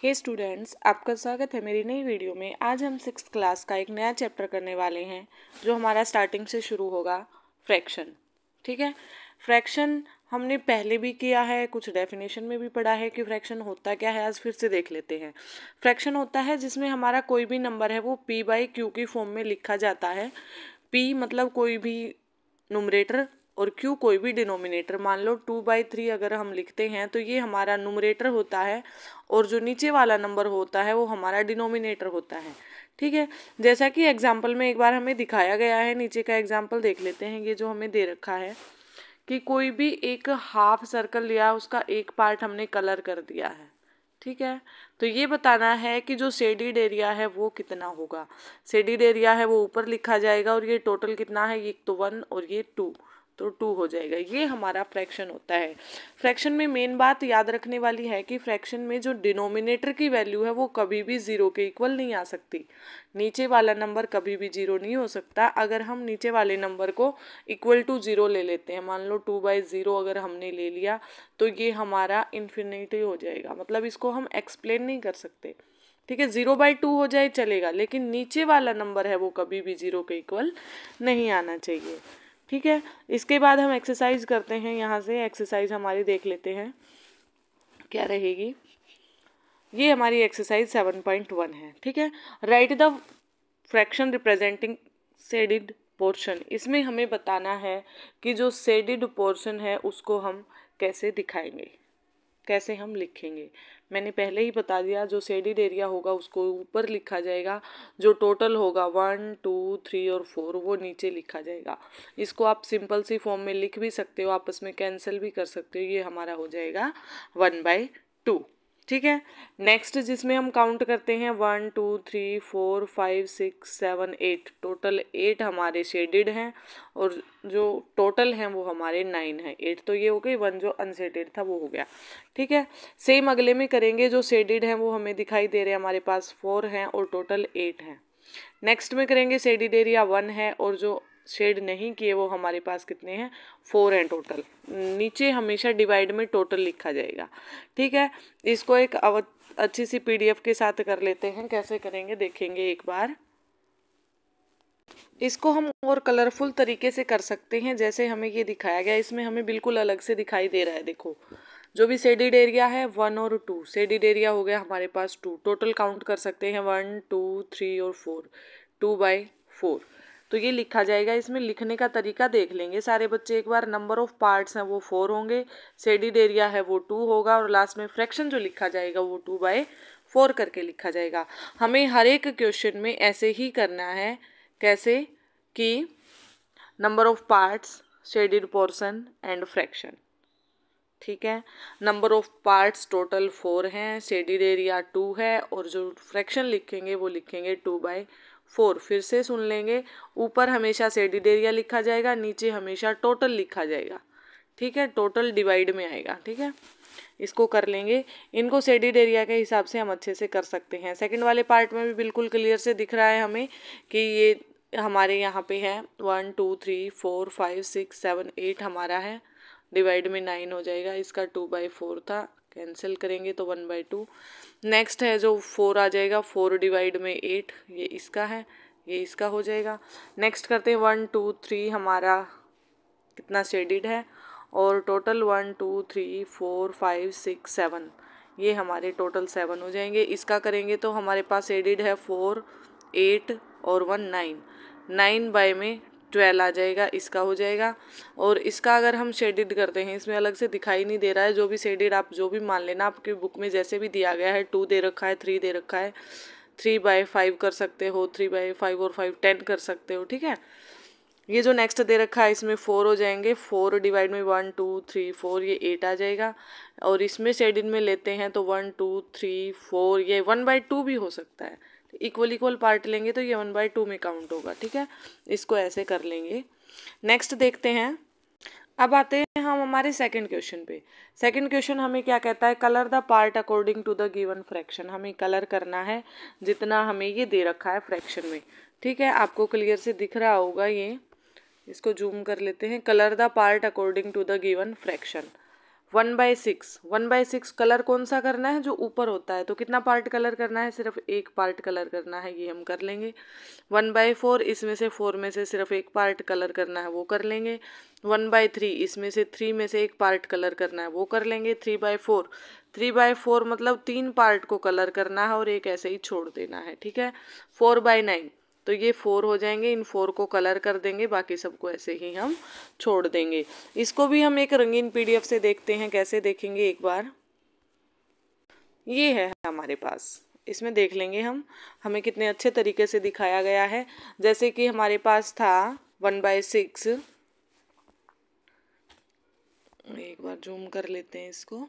हे students, आपका स्वागत है मेरी नई वीडियो में। आज हम 6th क्लास का एक नया चैप्टर करने वाले हैं जो हमारा स्टार्टिंग से शुरू होगा, फ्रैक्शन। ठीक है, फ्रैक्शन हमने पहले भी किया है, कुछ डेफिनेशन में भी पढ़ा है कि फ्रैक्शन होता क्या है। आज फिर से देख लेते हैं। फ्रैक्शन होता है जिसमें हमारा कोई भी नंबर है वो p/q की फॉर्म में लिखा जाता है। p मतलब कोई भी नुमरेटर और q कोई भी डिनोमिनेटर। मान लो 2/3 अगर हम लिखते हैं तो ये हमारा नुमरेटर होता है और जो नीचे वाला नंबर होता है वो हमारा डिनोमिनेटर होता है। ठीक है, जैसा कि एग्जाम्पल में एक बार हमें दिखाया गया है। नीचे का एग्जाम्पल देख लेते हैं। ये जो हमें दे रखा है कि कोई भी एक हाफ सर्कल लिया, उसका एक पार्ट हमने कलर कर दिया है। ठीक है, तो ये बताना है कि जो शेडिड एरिया है वो कितना होगा। शेडिड एरिया है वो ऊपर लिखा जाएगा और ये टोटल कितना है, ये तो 1 और ये 2, तो 2 हो जाएगा। ये हमारा फ्रैक्शन होता है। फ्रैक्शन में मेन बात याद रखने वाली है कि फ्रैक्शन में जो डिनोमिनेटर की वैल्यू है वो कभी भी 0 के इक्वल नहीं आ सकती। नीचे वाला नंबर कभी भी 0 नहीं हो सकता। अगर हम नीचे वाले नंबर को इक्वल टू 0 ले लेते हैं, मान लो 2/0 अगर हमने ले लिया, तो ये हमारा इन्फिनिटी हो जाएगा। मतलब इसको हम एक्सप्लेन नहीं कर सकते। ठीक है, 0/2 हो जाए चलेगा, लेकिन नीचे वाला नंबर है वो कभी भी 0 के इक्वल नहीं आना चाहिए। ठीक है, इसके बाद हम एक्सरसाइज करते हैं। यहाँ से एक्सरसाइज हमारी देख लेते हैं क्या रहेगी। ये हमारी एक्सरसाइज 7.1 है। ठीक है, right the fraction representing shaded portion. इसमें हमें बताना है कि जो शेडिड पोर्शन है उसको हम कैसे दिखाएंगे, कैसे हम लिखेंगे। मैंने पहले ही बता दिया, जो शेडिड एरिया होगा उसको ऊपर लिखा जाएगा, जो टोटल होगा 1, 2, 3 और 4 वो नीचे लिखा जाएगा। इसको आप सिंपल सी फॉर्म में लिख भी सकते हो, आपस में कैंसिल भी कर सकते हो। ये हमारा हो जाएगा 1/2। ठीक है, नेक्स्ट जिसमें हम काउंट करते हैं 1, 2, 3, 4, 5, 6, 7, 8, टोटल 8 हमारे शेडिड हैं और जो टोटल हैं वो हमारे 9 हैं। 8 तो ये हो गई, 1 जो अनशेडेड था वो हो गया। ठीक है, सेम अगले में करेंगे। जो शेडिड हैं वो हमें दिखाई दे रहे हैं, हमारे पास 4 हैं और टोटल 8 हैं। नेक्स्ट में करेंगे शेडिड एरिया 1 है और जो शेड नहीं किए वो हमारे पास कितने हैं, 4 हैं टोटल। नीचे हमेशा डिवाइड में टोटल लिखा जाएगा। ठीक है, इसको एक अच्छी सी PDF के साथ कर लेते हैं। कैसे करेंगे देखेंगे एक बार। इसको हम और कलरफुल तरीके से कर सकते हैं, जैसे हमें ये दिखाया गया। इसमें हमें बिल्कुल अलग से दिखाई दे रहा है। देखो, जो भी शेडिड एरिया है 1 और 2, शेडिड एरिया हो गया हमारे पास 2। टोटल काउंट कर सकते हैं 1, 2, 3 और 4, 2/4। तो ये लिखा जाएगा। इसमें लिखने का तरीका देख लेंगे सारे बच्चे एक बार। नंबर ऑफ पार्ट्स हैं वो 4 होंगे, शेडिड एरिया है वो 2 होगा और लास्ट में फ्रैक्शन जो लिखा जाएगा वो 2/4 करके लिखा जाएगा। हमें हर एक क्वेश्चन में ऐसे ही करना है। कैसे कि number of parts, shaded portion and fraction. ठीक है, नंबर ऑफ पार्ट्स टोटल 4 हैं, शेडिड एरिया 2 है और जो फ्रैक्शन लिखेंगे वो लिखेंगे 2/4। फिर से सुन लेंगे, ऊपर हमेशा शेडिड एरिया लिखा जाएगा, नीचे हमेशा टोटल लिखा जाएगा। ठीक है, टोटल डिवाइड में आएगा। ठीक है, इसको कर लेंगे। इनको शेडिड एरिया के हिसाब से हम अच्छे से कर सकते हैं। सेकंड वाले पार्ट में भी बिल्कुल क्लियर से दिख रहा है हमें कि ये हमारे यहाँ पे है 1, 2, 3, 4, 5, 6, 7, 8 हमारा है। डिवाइड में 9 हो जाएगा। इसका 2/4 था, कैंसिल करेंगे तो 1/2। नेक्स्ट है जो 4 आ जाएगा, 4 डिवाइड में 8, ये इसका है, ये इसका हो जाएगा। नेक्स्ट करते हैं 1, 2, 3 हमारा कितना शेडिड है और टोटल 1, 2, 3, 4, 5, 6, 7, ये हमारे टोटल 7 हो जाएंगे। इसका करेंगे तो हमारे पास शेडिड है 4, 8 और 1 9, 9 बाय में 12 आ जाएगा, इसका हो जाएगा। और इसका अगर हम शेडिड करते हैं, इसमें अलग से दिखाई नहीं दे रहा है। जो भी शेडिड आप जो भी मान लेना, आपकी बुक में जैसे भी दिया गया है, 2 दे रखा है, 3 दे रखा है, 3/5 कर सकते हो, 3/5 और 5 10 कर सकते हो। ठीक है, ये जो नेक्स्ट दे रखा है इसमें 4 हो जाएंगे, 4 डिवाइड में 1, 2, 3, 4, ये 8 आ जाएगा। और इसमें शेडिड में लेते हैं तो 1, 2, 3, 4, ये 1/2 भी हो सकता है। इक्वल पार्ट लेंगे तो ये 1/2 में काउंट होगा। ठीक है, इसको ऐसे कर लेंगे। नेक्स्ट देखते हैं। अब आते हैं हम हमारे सेकंड क्वेश्चन पे। सेकंड क्वेश्चन हमें क्या कहता है, colour the part according to the given fraction. हमें कलर करना है जितना हमें ये दे रखा है फ्रैक्शन में। ठीक है, आपको क्लियर से दिख रहा होगा ये। इसको जूम कर लेते हैं। Colour the part according to the given fraction. 1/6, 1/6 colour कौन सा करना है, जो ऊपर होता है, तो कितना पार्ट कलर करना है, सिर्फ एक पार्ट कलर करना है, ये हम कर लेंगे। 1/4 इसमें से 4 में से सिर्फ एक पार्ट कलर करना है, वो कर लेंगे। 1/3 इसमें से 3 में से एक पार्ट कलर करना है, वो कर लेंगे। 3/4 मतलब 3 पार्ट को कलर करना है और एक ऐसे ही छोड़ देना है, ठीक है। 4/9 तो ये 4 हो जाएंगे, इन 4 को कलर कर देंगे, बाकी सबको ऐसे ही हम छोड़ देंगे। इसको भी हम एक रंगीन PDF से देखते हैं, कैसे देखेंगे एक बार। ये है हमारे पास, इसमें देख लेंगे हम, हमें कितने अच्छे तरीके से दिखाया गया है। जैसे कि हमारे पास था 1/6, एक बार जूम कर लेते हैं इसको।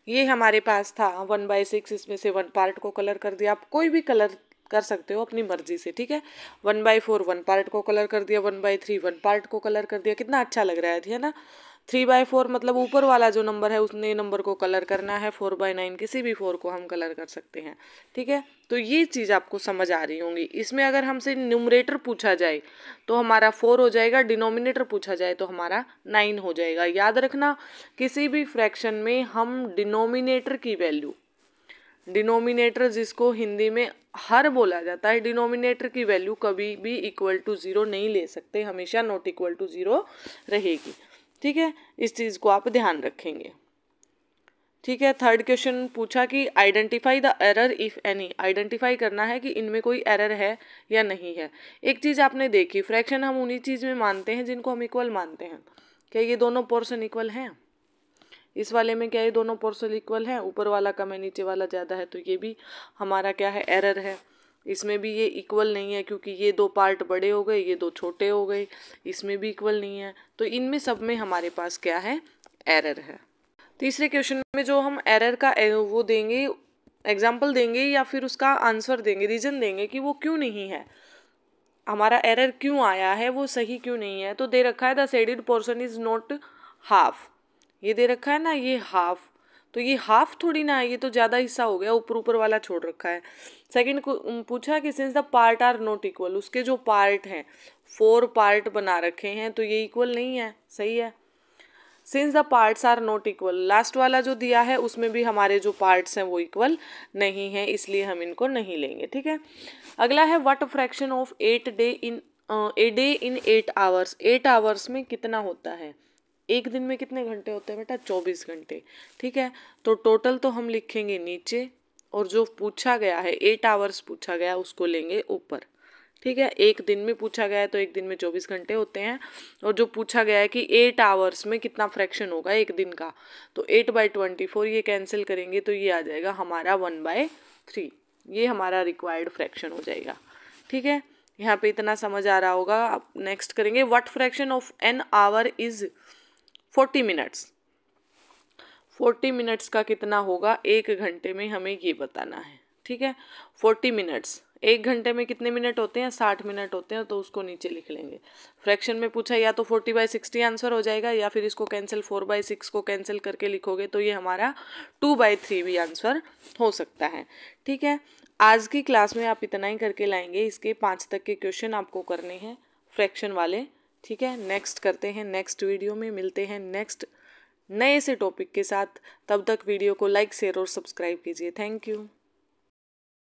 ये हमारे पास था 1/6, इसमें से 1 पार्ट को कलर कर दिया। आप कोई भी कलर कर सकते हो अपनी मर्जी से, ठीक है। 1/4 1 पार्ट को कलर कर दिया, 1/3 1 पार्ट को कलर कर दिया, कितना अच्छा लग रहा है ना। 3/4 मतलब ऊपर वाला जो नंबर है उसने नंबर को कलर करना है। 4/9 किसी भी 4 को हम कलर कर सकते हैं, ठीक है। तो ये चीज़ आपको समझ आ रही होंगी। इसमें अगर हमसे न्यूमरेटर पूछा जाए तो हमारा 4 हो जाएगा, डिनोमिनेटर पूछा जाए तो हमारा 9 हो जाएगा। याद रखना, किसी भी फ्रैक्शन में हम डिनोमिनेटर की वैल्यू, डिनोमिनेटर जिसको हिंदी में हर बोला जाता है, डिनोमिनेटर की वैल्यू कभी भी इक्वल टू 0 नहीं ले सकते, हमेशा नॉट इक्वल टू 0 रहेगी, ठीक है। इस चीज़ को आप ध्यान रखेंगे, ठीक है। थर्ड क्वेश्चन पूछा कि identify the error if any, identify करना है कि इनमें कोई एरर है या नहीं है। एक चीज़ आपने देखी, फ्रैक्शन हम उन्हीं चीज़ में मानते हैं जिनको हम इक्वल मानते हैं। क्या ये दोनों पोर्शन इक्वल हैं? इस वाले में क्या ये दोनों पोर्शन इक्वल हैं? ऊपर वाला कम है, नीचे वाला ज़्यादा है, तो ये भी हमारा क्या है, एरर है। इसमें भी ये इक्वल नहीं है क्योंकि ये 2 पार्ट बड़े हो गए, ये 2 छोटे हो गए। इसमें भी इक्वल नहीं है, तो इनमें सब में हमारे पास क्या है, एरर है। तीसरे क्वेश्चन में जो हम एरर का वो देंगे, एग्जाम्पल देंगे या फिर उसका आंसर देंगे, रीजन देंगे कि वो क्यों नहीं है, हमारा एरर क्यों आया है, वो सही क्यों नहीं है। तो दे रखा है the shaded portion is not half, ये दे रखा है ना, ये हाफ, तो ये हाफ थोड़ी ना है, ये तो ज़्यादा हिस्सा हो गया, ऊपर ऊपर वाला छोड़ रखा है। सेकंड पूछा कि since the part are not equal, उसके जो पार्ट हैं 4 पार्ट बना रखे हैं, तो ये इक्वल नहीं है, सही है। Since the parts are not equal, last वाला जो दिया है उसमें भी हमारे जो पार्ट्स हैं वो इक्वल नहीं है, इसलिए हम इनको नहीं लेंगे, ठीक है। अगला है what fraction of 8 day in a day in 8 hours, 8 hours में कितना होता है, एक दिन में कितने घंटे होते हैं बेटा, 24 घंटे, ठीक है। तो टोटल तो हम लिखेंगे नीचे, और जो पूछा गया है 8 आवर्स पूछा गया उसको लेंगे ऊपर, ठीक है। एक दिन में पूछा गया है तो एक दिन में 24 घंटे होते हैं, और जो पूछा गया है कि 8 आवर्स में कितना फ्रैक्शन होगा एक दिन का, तो 8/24 ये कैंसिल करेंगे तो ये आ जाएगा हमारा 1/3, ये हमारा रिक्वायर्ड फ्रैक्शन हो जाएगा, ठीक है। यहाँ पे इतना समझ आ रहा होगा। अब नेक्स्ट करेंगे what fraction of an hour is 40 minutes, 40 minutes का कितना होगा एक घंटे में, हमें ये बताना है, ठीक है। 40 मिनट्स, एक घंटे में कितने मिनट होते हैं, 60 मिनट होते हैं, तो उसको नीचे लिख लेंगे। फ्रैक्शन में पूछा या तो 40/60 आंसर हो जाएगा, या फिर इसको कैंसिल 4/6 को कैंसिल करके लिखोगे तो ये हमारा 2/3 भी आंसर हो सकता है, ठीक है। आज की क्लास में आप इतना ही करके लाएंगे, इसके 5 तक के क्वेश्चन आपको करने हैं फ्रैक्शन वाले, ठीक है। नेक्स्ट करते हैं, नेक्स्ट वीडियो में मिलते हैं नेक्स्ट नए से टॉपिक के साथ। तब तक वीडियो को लाइक शेयर और सब्सक्राइब कीजिए। Thank you.